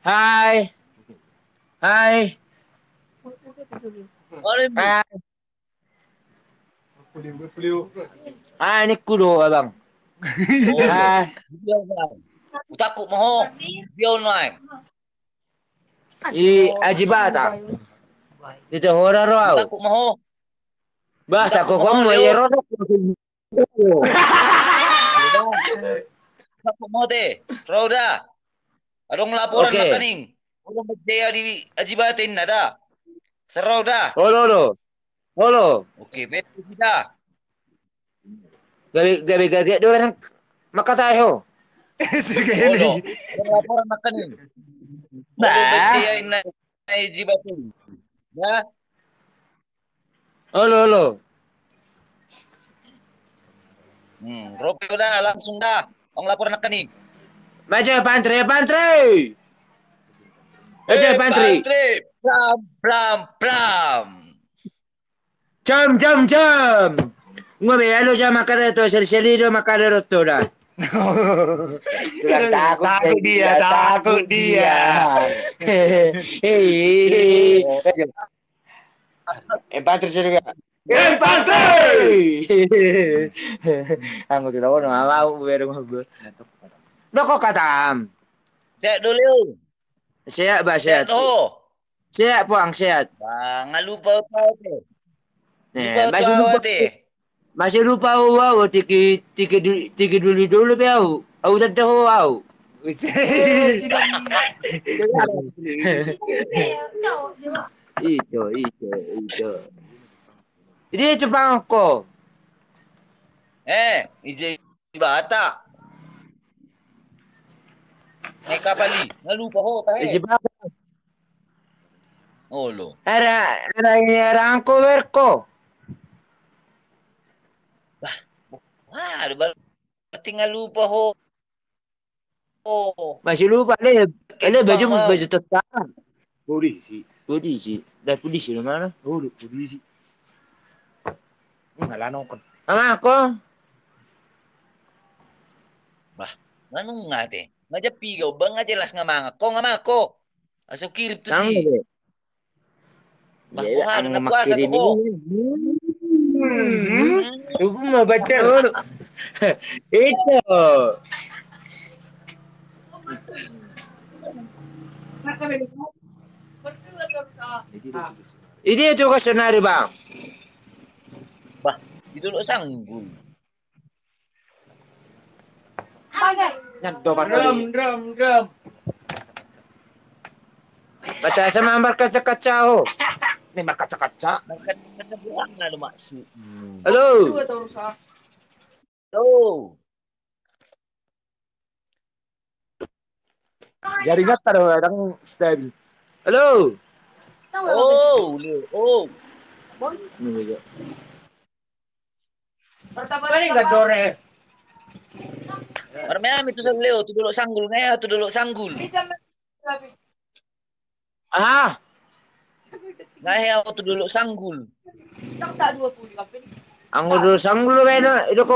Hai, hai, Boleh Bu. hai, hai, ini kudo abang. Oh lo. Hai, Dia online. Takut maho. Dia online. i ajibata. Itu horor wow. Takut maho. Basta Takut ko maho mo Leo. yero. Sudah. Takut maho teh. Roda. Adong laporan Oke. makaning. Udah berjaya di ajibatin nada. Serau dah. Holo lo. Holo. Oke, betul kita. Gabi gabi do orang makatayo. Oh lo. Adong laporan makaning. Udah Bah. berjaya na ajibatin. Ya. Holo holo. Rope udah langsung dah. Ang laporan makaning. Maju pantri pantri. Maju pantri. Pantri. Plam, plam, plam. Jam. Ngobe ano siya makara to sel-selido makara rotoda. Tulang Takut dia. Hehehe. Empate juga. Empate! Aku tidak mau mau beru ngobrol. Doko katam. Sehat dulu. Sehat ba Sehat sehat. doh. Sehat po ang sehat. Bang, lupa tahu teh. Lupa Eh, tahu teh. masih lupa wow tiki dulu bau. Au dah wow. Itu. Ini Jepang ko. Ije bata. Neka pali. Ngalupa ho tahe. Jepang. Oh lo. Era angko verko. Wah, berarti ngalupa ho. Oh, Masih lupa le kepang mau. baju tetap. Polisi. Polisi. Dan polisi mana? Oh, polisi. Ngalah nongkon. Ama ako. Bah, manong nga te. Nga pigaw ba nga jelas nga mga ko nga mga ko. Aso kirip to Tang si. de. Bah, Ya, wah, ang na puasa to makirim ko. ini. Tuh mau baca. Itu. Ini itu questionnaire bang. Bah, itu lo sanggul. Nyando Drum. Baca sama ambar kaca-kaca ho. Ini mah kaca-kaca. Nagkata buwan na lumasu. Halo. Oh, Jaringan taruh orang style. Halo. oh, Leo, oh. Ini enggak dore. Marami itu sa Leo, tu dulu sanggul ngaya, tu dulu sanggul. Ah, Ngaya tu dulu sanggul. ang udo sang dulu beno. Ito ko